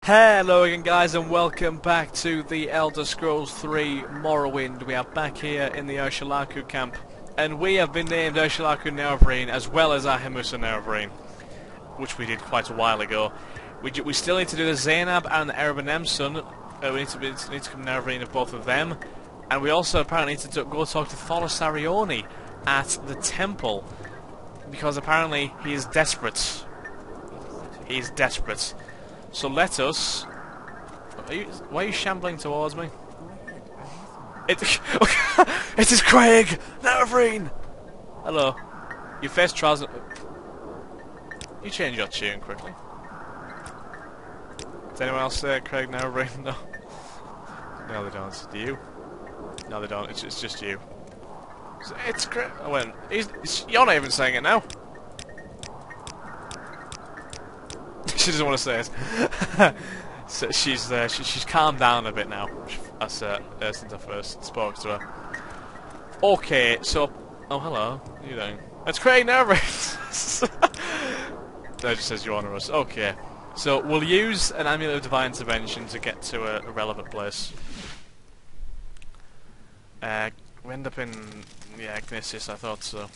Hello again guys and welcome back to the Elder Scrolls 3 Morrowind. We are back here in the Ursulaku camp and we have been named Ursulaku Nervreen as well as Ahimusa Nervreen, which we did quite a while ago. We still need to do the Zainab and the Erebenem son. We need to become Nervreen of both of them, and we also apparently need to go talk to Tholasarioni at the temple because apparently he is desperate. He is desperate. So let us... why are you shambling towards me? It is Craig! Nervreen! Hello. Your face trials... You change your tune quickly. Does anyone else say Craig Nervreen? No. No, they don't. Do you? No, they don't. It's just you. It's Craig... Oh, wait. You're not even saying it now. She doesn't want to say it. So she's calmed down a bit now. That's since I first spoke to her. Okay, so oh hello, how are you doing? It's Craig Nervreen. That just says you honour us. Okay, so we'll use an amulet of divine intervention to get to a relevant place. We end up in Ignisis, I thought so.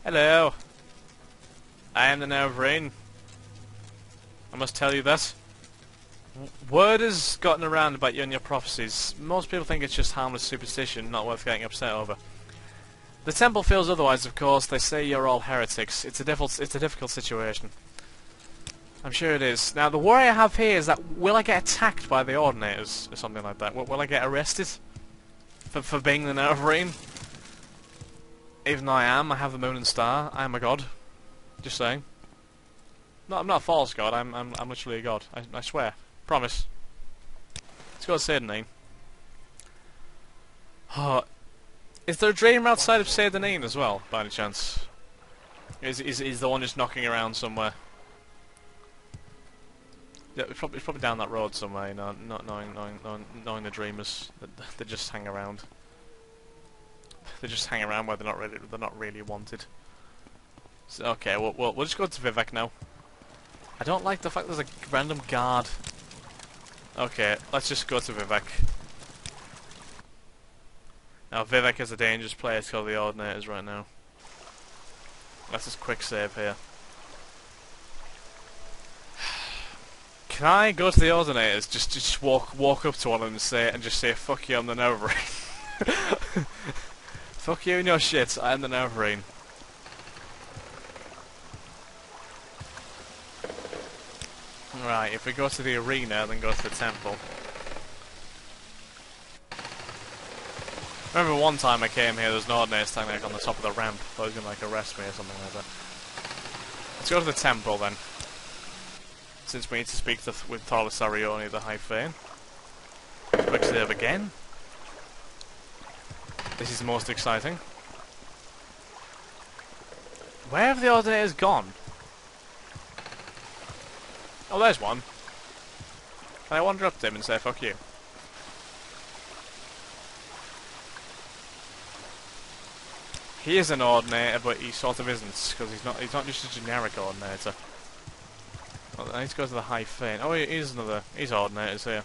Hello. I am the Nervreen. I must tell you that. Word has gotten around about you and your prophecies. Most people think it's just harmless superstition, not worth getting upset over. The temple feels otherwise, of course. They say you're all heretics. It's a difficult situation. I'm sure it is. Now, the worry I have here is that will I get attacked by the Ordinators or something like that? Will I get arrested for being the Nervreen? Even though I have the moon and star. I am a god. Just saying. No, I'm not a false god. I'm literally a god. I swear. Promise. Let's go to Seydanine. Oh, is there a dreamer outside of Seydanine as well, by any chance? Is the one just knocking around somewhere? Yeah, it's probably down that road somewhere. You know, not knowing the dreamers. They just hang around. They just hang around where they're not really wanted. So, okay, we'll just go to Vivek now. I don't like the fact there's a random guard. Okay, let's just go to Vivek. Now, Vivek is a dangerous place to kill the Ordinators right now. Let's just quick save here. Can I go to the Ordinators? Just walk up to one of them and just say, "Fuck you, I'm the Nervreen." Fuck you and your shit, I am the Nervreen. Right, if we go to the arena, then go to the temple. Remember one time I came here, there was an Ordinator standing like on the top of the ramp. Thought he was going to like arrest me or something like that. Let's go to the temple then. Since we need to speak with Tholasarioni, the High Fane. Quick save again. This is the most exciting. Where have the Ordinators gone? Oh, there's one. Can I wander up to him and say fuck you? He is an Ordinator, but he sort of isn't, because he's not just a generic Ordinator. Well, I need to go to the High Fane. Oh, he's Ordinators here.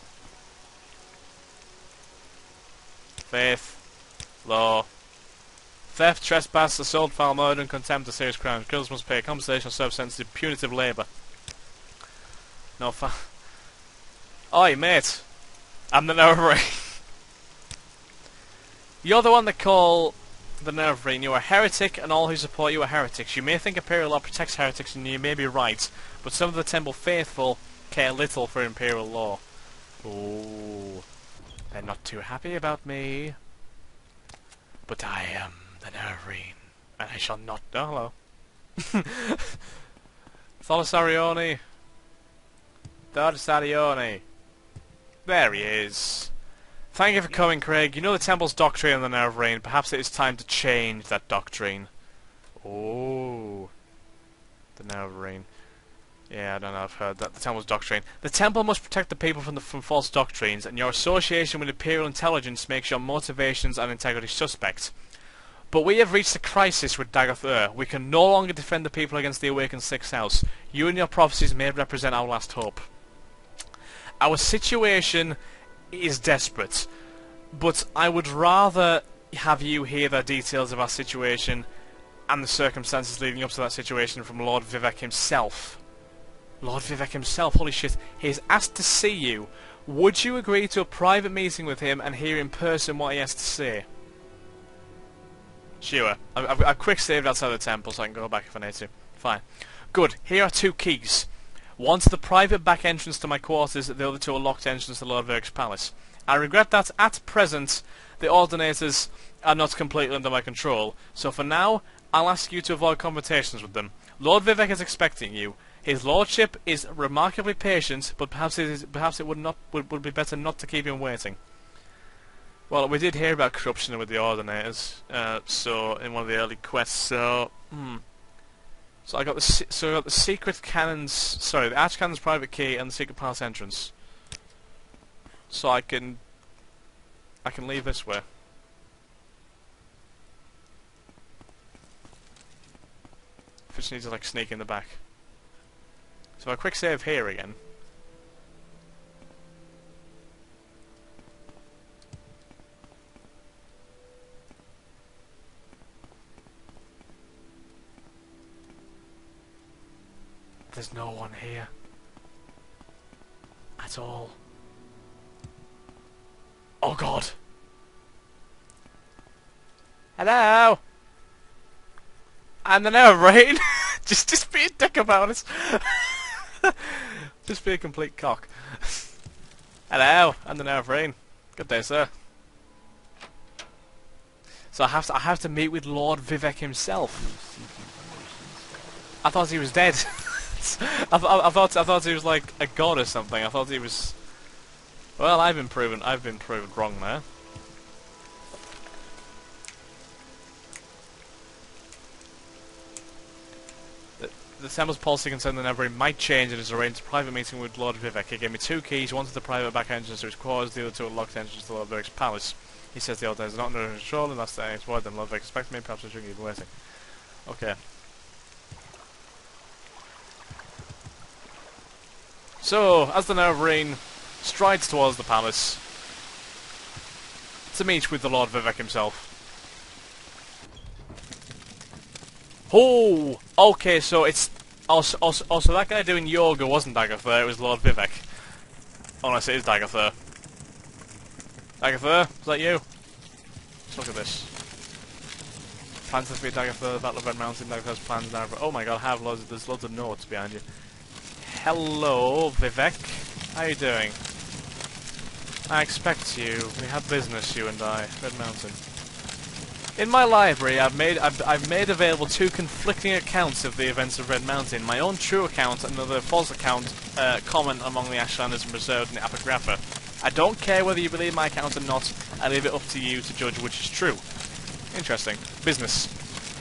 Faith. Law. Theft, trespass, assault, foul murder, and contempt are serious crimes. Criminals must pay compensation or serve sentences of punitive labour. No Oi, mate! I'm the Nervreen. You're the one that call the Nervreen. You are a heretic, and all who support you are heretics. You may think Imperial law protects heretics, and you may be right, but some of the Temple faithful care little for Imperial law. Ooh. They're not too happy about me. But I am the Nervreen, and I shall not... Oh, hello. Tholasarioni. Tholasarioni. There he is. Thank you for coming, Craig. You know the Temple's doctrine on the Nervreen. Perhaps it is time to change that doctrine. Oh. The Nervreen. Yeah, I don't know, I've heard that. The Temple's doctrine. The Temple must protect the people from false doctrines, and your association with Imperial intelligence makes your motivations and integrity suspect. But we have reached a crisis with Dagothr. We can no longer defend the people against the awakened Sixth House. You and your prophecies may represent our last hope. Our situation is desperate, but I would rather have you hear the details of our situation and the circumstances leading up to that situation from Lord Vivek himself. Lord Vivek himself, holy shit, he has asked to see you. Would you agree to a private meeting with him and hear in person what he has to say? Sure. I've quick saved outside the temple so I can go back if I need to. Fine. Good. Here are 2 keys. One to the private back entrance to my quarters, the other to a locked entrance to Lord Vivek's palace. I regret that, at present, the ordinators are not completely under my control, so for now, I'll ask you to avoid conversations with them. Lord Vivek is expecting you. His lordship is remarkably patient, but perhaps it would be better not to keep him waiting. Well, we did hear about corruption with the ordinators, so in one of the early quests. So I got the secret cannon's, sorry, the archcannon's private key and the secret palace entrance. So I can leave this way. I just need to like sneak in the back. So a quick save here again. There's no one here. At all. Oh god! Hello! And the now rain! just be a dick about it! Just be a complete cock. Hello! And the now rain. Good day, sir. So I have to meet with Lord Vivek himself. I thought he was dead. I thought he was like a god or something. I thought he was. Well, I've been proven wrong there. The temple's policy concerning the Neverrain might change and has arranged a private meeting with Lord Vivek. He gave me 2 keys, one to the private back entrance to his quarters, the other to a locked entrance to Lord Vivek's palace. He says the orders are not under control and that's the exploit, then Lord Vivek expects me, perhaps I shouldn't keep waiting. Okay. So, as the Neverrain strides towards the palace to meet with the Lord Vivek himself. Oh! Okay, so it's... Also that guy doing yoga wasn't Dagothr, it was Lord Vivek. Unless it is Dagothr. Dagothr, is that you? Let's look at this. Plans to defeat Dagothr, Battle of Red Mountain, Dagothr's plans now. Oh my god, there's loads of notes behind you. Hello, Vivek. How are you doing? I expect you. We have business, you and I. Red Mountain. In my library, I've made available 2 conflicting accounts of the events of Red Mountain. My own true account and another false account, common among the Ashlanders and preserved in the Apocrypha. I don't care whether you believe my account or not. I leave it up to you to judge which is true. Interesting. Business.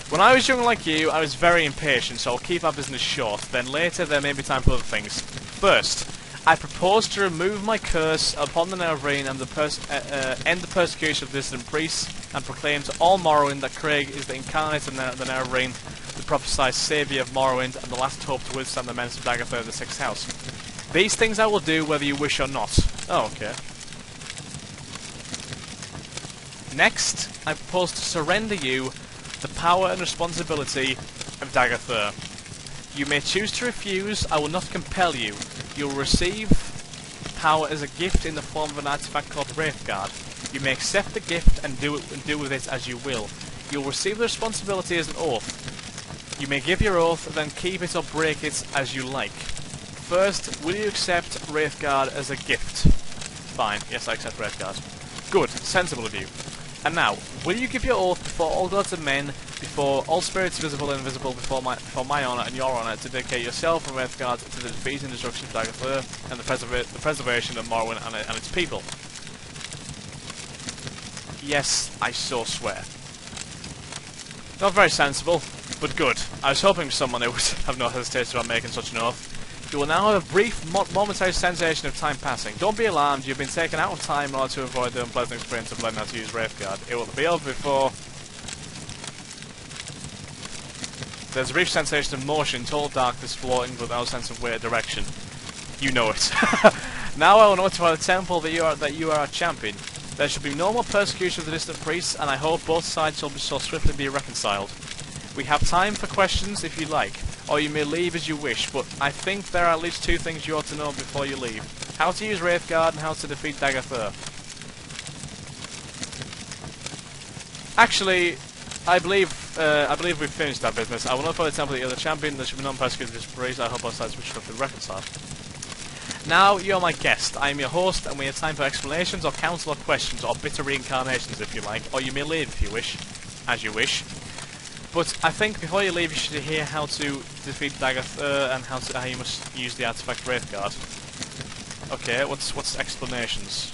When I was young like you, I was very impatient, so I'll keep our business short. Then later, there may be time for other things. First, I propose to remove my curse upon the Neverrain and end the persecution of dissident priests, and proclaim to all Morrowind that Craig is the incarnate of the Neverrain, the prophesied saviour of Morrowind, and the last hope to withstand the menace of Dagothr of the Sixth House. These things I will do whether you wish or not. Oh, okay. Next, I propose to surrender you the power and responsibility of Dagothr. You may choose to refuse, I will not compel you. You'll receive power as a gift in the form of an artifact called Wraithguard. You may accept the gift and do with it as you will. You'll receive the responsibility as an oath. You may give your oath, then keep it or break it as you like. First, will you accept Wraithguard as a gift? Fine, yes I accept Wraithguard. Good, sensible of you. And now, will you give your oath before all gods and men, before all spirits visible and invisible, before my honour and your honour, to dedicate yourself and Wraithguard to the defeat and destruction of Dagothr and the preservation of Morrowind and its people? Yes, I so swear. Not very sensible, but good. I was hoping someone who would have no hesitation about making such an oath. You will now have a brief, momentary sensation of time passing. Don't be alarmed, you've been taken out of time in order to avoid the unpleasant experience of learning how to use Wraithguard. It will be over before... There's a brief sensation of motion, total darkness, floating without sense of way or direction. You know it. Now I will notify the temple that you are a champion. There shall be no more persecution of the distant priests, and I hope both sides shall swiftly be reconciled. We have time for questions if you like, or you may leave as you wish, but I think there are at least 2 things you ought to know before you leave. How to use Wraithguard and how to defeat Daggerthur. Actually, I believe we've finished that business. I will notify the temple that you're the champion. There should be none persecuted of this praise. I hope both sides will be reconciled. Now you're my guest. I am your host, and we have time for explanations, or counsel, or questions, or bitter reincarnations if you like, or you may leave if you wish, as you wish. But I think before you leave, you should hear how to defeat Daggerthur and how you must use the artifact Wraithguard. Okay, what's explanations?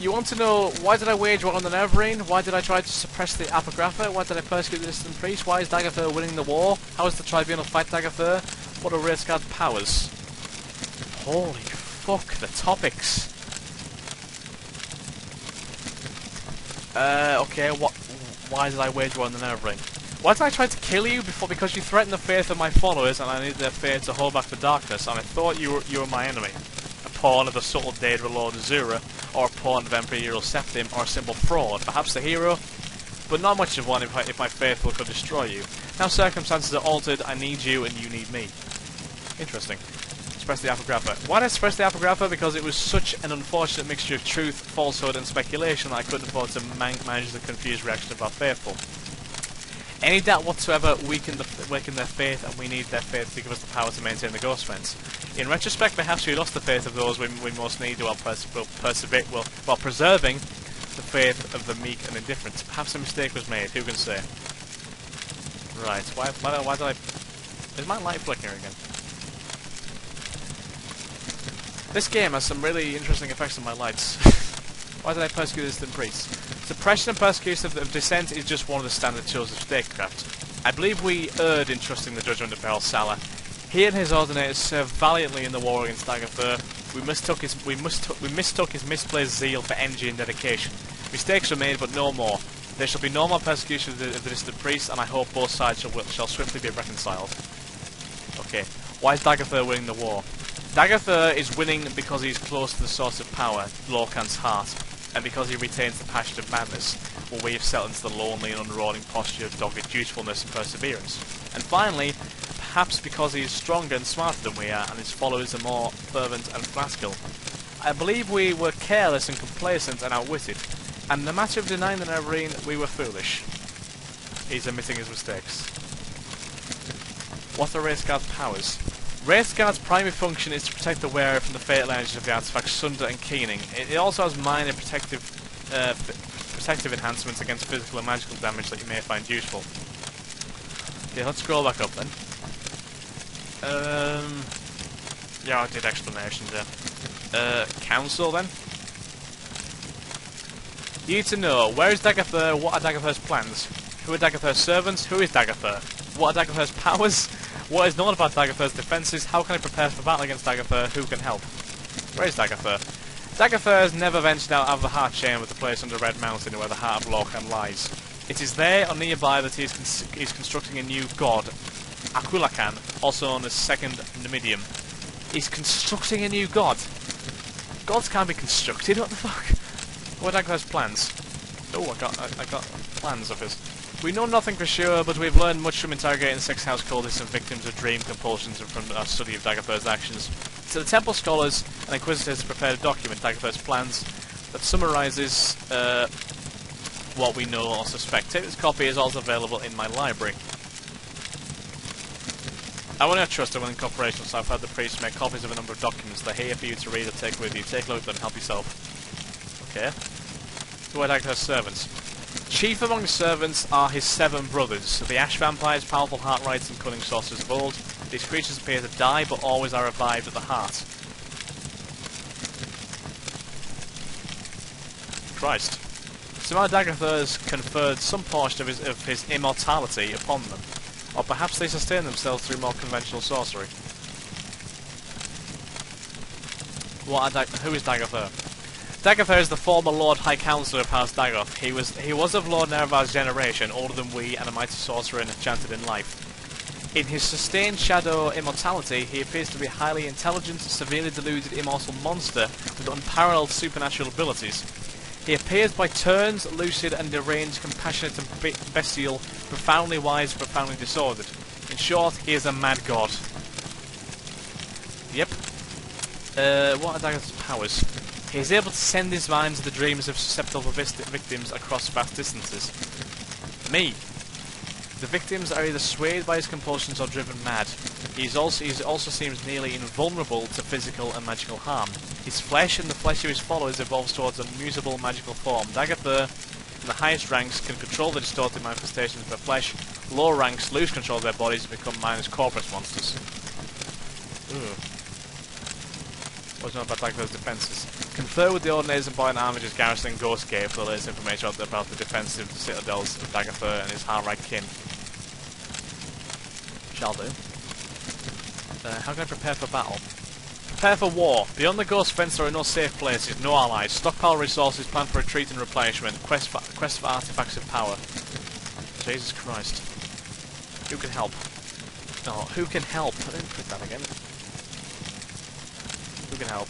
You want to know why did I wage war on the Neverine? Why did I try to suppress the Apocrypha? Why did I persecute the distant priest? Why is Daggerthur winning the war? How does the Tribunal fight Daggerthur? What are Wraithguard's powers? Holy fuck, the topics. Okay, why did I wage war on the Neverine? Why did I try to kill you because you threatened the faith of my followers and I needed their faith to hold back the darkness, and I thought you were my enemy? A pawn of the subtle Daedra Lord Azura, or a pawn of Imperial Septim, or a simple fraud, perhaps the hero, but not much of one if my faithful could destroy you. Now circumstances are altered, I need you and you need me. Interesting. Express the Apocrypha. Why did I express the Apocrypha? Because it was such an unfortunate mixture of truth, falsehood and speculation that I couldn't afford to manage the confused reaction of our faithful. Any doubt whatsoever weaken their faith, and we need their faith to give us the power to maintain the Ghost Fence. In retrospect, perhaps we lost the faith of those we most need while preserving the faith of the meek and indifferent. Perhaps a mistake was made, who can say? Right, why did I... Is my light flickering again? This game has some really interesting effects on my lights. Why did I persecute the distant priests? Suppression and persecution of dissent is just one of the standard tools of statecraft. I believe we erred in trusting the judgment of Belsala. He and his ordinators served valiantly in the war against Daggerthur. We mistook his misplaced zeal for energy and dedication. Mistakes were made, but no more. There shall be no more persecution of the distant priests, and I hope both sides shall swiftly be reconciled. Okay, why is Daggerthur winning the war? Daggerthur is winning because he is close to the source of power, Lorkhan's heart, and because he retains the passion of madness, while we have settled into the lonely and unrolling posture of dogged dutifulness and perseverance. And finally, perhaps because he is stronger and smarter than we are, and his followers are more fervent and fanatical. I believe we were careless and complacent and outwitted, and in the matter of denying the Neverine, we were foolish. He's admitting his mistakes. What are Wraithguard's powers? Wraithguard's primary function is to protect the wearer from the fatal energies of the artifacts Sunder and Keening. It also has minor protective enhancements against physical and magical damage that you may find useful. Okay, let's scroll back up then. Yeah, I did explanations there. Council then? You need to know, where is Daggerthur, what are Daggerthur's plans? Who are Daggerthur's servants? Who is Daggerthur? What are Daggerthur's powers? What is known about Daggerthur's defences? How can I prepare for battle against Daggerthur? Who can help? Where is Daggerthur? Daggerthur has never ventured out of the heart chamber of the place under Red Mountain where the heart of Lorkhan lies. It is there or nearby that he is constructing a new god, Aquilakhan, also known as Second Numidium. He's constructing a new god? Gods can't be constructed, what the fuck? What are Daggerthur's plans? Oh, I got plans of his. We know nothing for sure, but we've learned much from interrogating 6 house cultists and victims of dream compulsions and from our study of Daggerthur's actions. So the Temple Scholars and Inquisitors prepared a document, Daggerthur's plans, that summarises what we know or suspect. This copy is also available in my library. I want to trust a willing cooperation, so I've had the priests make copies of a number of documents. They're here for you to read or take with you. Take a look at them and help yourself. Okay. Who are Daggerthur's servants? Chief among the servants are his 7 brothers, the Ash Vampires, powerful heart-rights and cunning sorcerers of old. These creatures appear to die, but always are revived at the heart. Christ. Somehow Daggerthur has conferred some portion of his immortality upon them, or perhaps they sustain themselves through more conventional sorcery. Who is Daggerthur? Dagothr is the former Lord High Counselor of House Dagoth. He was of Lord Nerevar's generation, older than we, and a mighty sorcerer and enchanted in life. In his sustained shadow immortality, he appears to be a highly intelligent, severely deluded immortal monster with unparalleled supernatural abilities. He appears by turns lucid and deranged, compassionate and bestial, profoundly wise, profoundly disordered. In short, he is a mad god. Yep. What are Dagoth's powers? He is able to send his mind to the dreams of susceptible victims across vast distances. Me. The victims are either swayed by his compulsions or driven mad. He also seems nearly invulnerable to physical and magical harm. His flesh and the flesh of his followers evolves towards a mutable magical form. Dagothr, in the highest ranks, can control the distorted manifestations of their flesh. Lower ranks lose control of their bodies and become mindless corpus monsters. What's known about Dagothr's defences? Confer with the Ordinators and Boyan Armiger's garrison in Ghostgate for the latest information about the defensive citadels of Dagothr and his Harrite kin. Shall do. How can I prepare for battle? Prepare for war. Beyond the Ghost Fence there are no safe places, no allies. Stockpile resources, plan for retreat and replenishment. Quest for artifacts of power. Jesus Christ. Who can help? Oh, who can help? I didn't put that again. Who can help?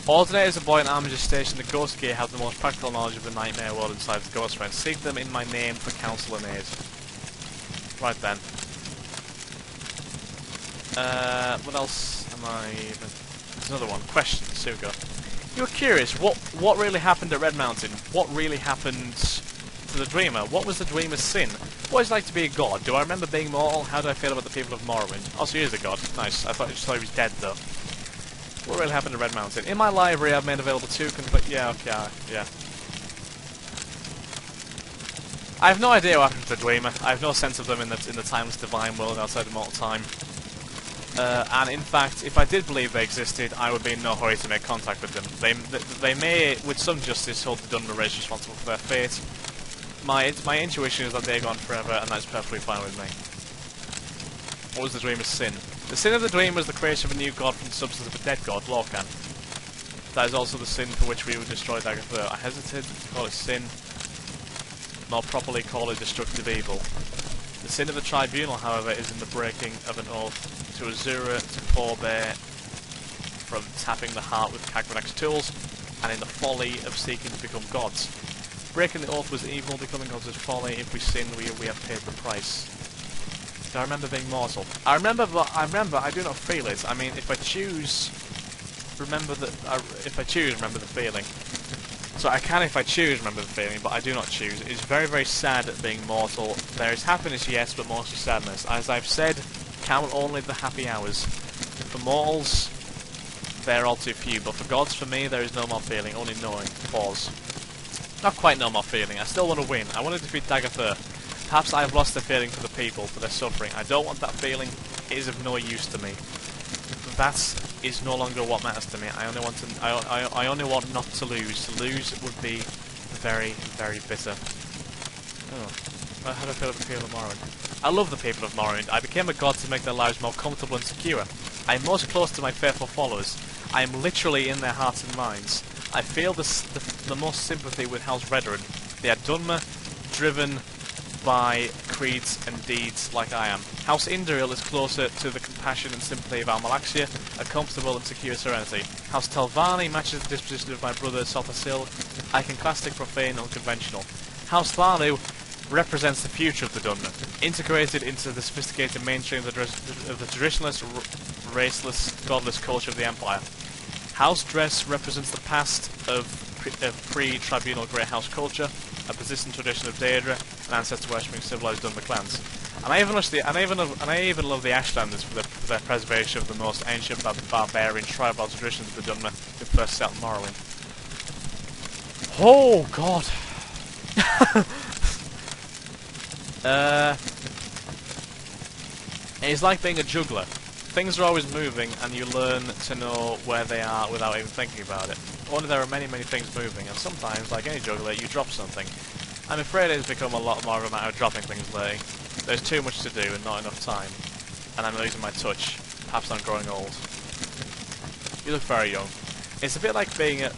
Ordinators and Boyan Armiger stationed at Ghostgate have the most practical knowledge of the nightmare world inside the Ghost Fence. Seek them in my name for counsel and aid. Right then. What else am I... There's another one. Questions. Here we go. You were curious, what really happened at Red Mountain? What really happened to the Dreamer? What was the Dreamer's sin? What is it like to be a god? Do I remember being mortal? How do I feel about the people of Morrowind? Oh, so he is a god. Nice. I just thought he was dead, though. What really happened to Red Mountain? In my library I've made available two complete... Yeah, okay, yeah. I have no idea what happened to the Dreamer. I have no sense of them in the timeless divine world outside of mortal time. And in fact, if I did believe they existed, I would be in no hurry to make contact with them. They may, with some justice, hold the Dunmer race responsible for their fate. My intuition is that they're gone forever, and that's perfectly fine with me. What was the Dreamer's sin? The sin of the Dream was the creation of a new god from the substance of a dead god, Lorcan. That is also the sin for which we would destroy Dagothr. I hesitate to call it sin, more properly call it destructive evil. The sin of the Tribunal, however, is in the breaking of an oath to Azura to forbear from tapping the heart with Kagmanak's tools, and in the folly of seeking to become gods. Breaking the oath was evil, becoming gods is folly. If we sin, we have paid the price. Do I remember being mortal? I remember, I do not feel it. I mean, if I choose, remember the feeling. So I can, if I choose, remember the feeling, but I do not choose. It's very, very sad at being mortal. There is happiness, yes, but mostly sadness. As I've said, count only the happy hours. For mortals, they're all too few, but for gods, for me, there is no more feeling, only knowing. Pause. Not quite no more feeling. I still want to win. I want to defeat Dagothr. Perhaps I have lost the feeling for the people, for their suffering. I don't want that feeling. It is of no use to me. That is no longer what matters to me. I only want not to lose. To lose would be very, very bitter. Oh, how do I feel about the people of Morrowind? I love the people of Morrowind. I became a god to make their lives more comfortable and secure. I am most close to my faithful followers. I am literally in their hearts and minds. I feel the most sympathy with House Redoran. They are Dunmer, driven by creeds and deeds like I am. House Induril is closer to the compassion and sympathy of Almalaxia, a comfortable and secure serenity. House Telvanni matches the disposition of my brother Sothasil, iconoclastic, profane, unconventional. House Tharnu represents the future of the Dunmer, integrated into the sophisticated mainstream of the traditionalist, raceless, godless culture of the Empire. House Dress represents the past of pre-Tribunal Grey House culture, a persistent tradition of Daedra, an ancestor worshipping civilized Dunmer clans. And I even love the Ashlanders for their preservation of the most ancient barbarian tribal traditions of the Dunmer who first settled Morrowind. Oh God! It's like being a juggler. Things are always moving, and you learn to know where they are without even thinking about it. Only there are many, many things moving, and sometimes, like any juggler, you drop something. I'm afraid it has become a lot more of a matter of dropping things lately. There's too much to do and not enough time. And I'm losing my touch. Perhaps I'm growing old. You look very young. It's a bit like being at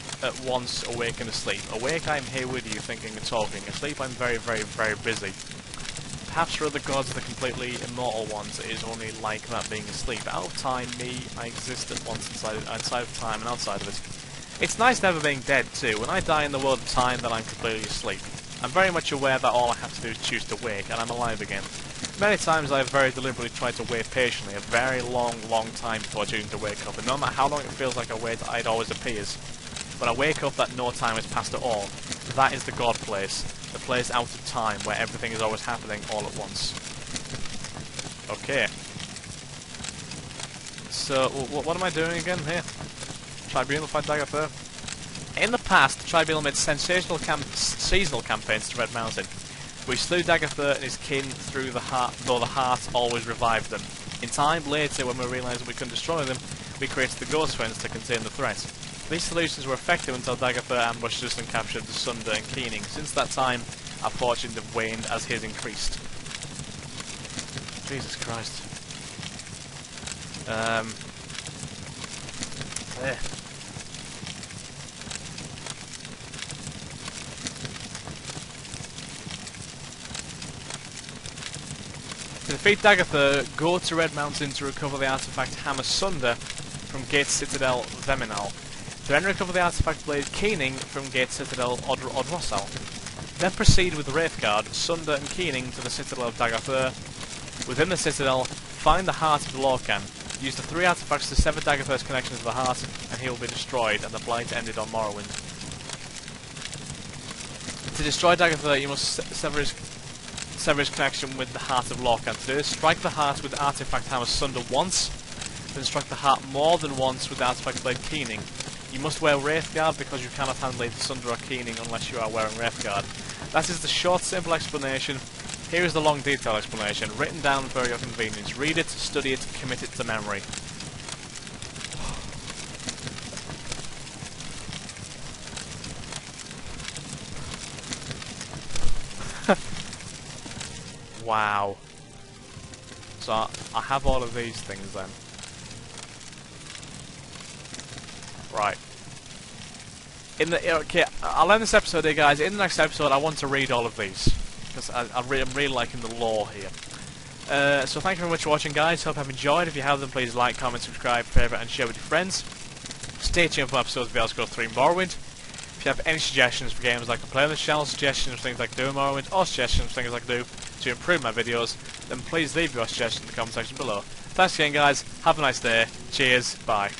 once awake and asleep. Awake, I'm here with you, thinking and talking. Asleep, I'm very, very, very busy. Perhaps for other gods, the completely immortal ones, it is only like that being asleep. Out of time, me, I exist at once inside of time and outside of it. It's nice never being dead, too. When I die in the world of time, then I'm completely asleep. I'm very much aware that all I have to do is choose to wake, and I'm alive again. Many times I have very deliberately tried to wait patiently, a very long, long time before choosing to wake up, and no matter how long it feels like I wait, it always appears. When I wake up that no time has passed at all, that is the God place, the place out of time, where everything is always happening all at once. Okay. So, what am I doing again here? Tribunal fight Daggerfur? In the past, the Tribunal made sensational seasonal campaigns to Red Mountain. We slew Daggerfur and his kin through the heart, though the heart always revived them. In time, later, when we realised we couldn't destroy them, we created the Ghost Friends to contain the threat. These solutions were effective until Daggerfur ambushed us and captured the Sunder and Keening. Since that time, our fortunes have waned as his increased. Jesus Christ. There. To defeat Daggerfur, go to Red Mountain to recover the artifact Hammer Sunder from Gate Citadel Veminal. To then recover the artifact Blade Keening from Gate Citadel Odrossal. Then proceed with Wraithguard, Sunder and Keening to the Citadel of Daggerfur. Within the Citadel, find the Heart of Lorcan. Use the 3 artifacts to sever Daggerfur's connection to the Heart, and he will be destroyed, and the Blight ended on Morrowind. To destroy Daggerfur, you must sever his connection with the Heart of Lorcan. To do this, strike the Heart with the artifact Hammer Sunder once, then strike the Heart more than once with the artifact Blade Keening. You must wear Wraithguard because you cannot handle either Sunder or Keening unless you are wearing Wraithguard. That is the short, simple explanation. Here is the long, detailed explanation, written down for your convenience. Read it, study it, commit it to memory. Wow. So I have all of these things then. Right. Okay, I'll end this episode here, guys. In the next episode, I want to read all of these because I'm really liking the lore here. So thank you very much for watching, guys. Hope you've enjoyed. If you have, then please like, comment, subscribe, favourite, and share with your friends. Stay tuned for episodes of The Elder Scrolls 3 Morrowind. If you have any suggestions for games like to play on the channel, suggestions for things like do Morrowind, or suggestions for things like do to improve my videos, then please leave your suggestions in the comment section below. Thanks again, guys. Have a nice day. Cheers. Bye.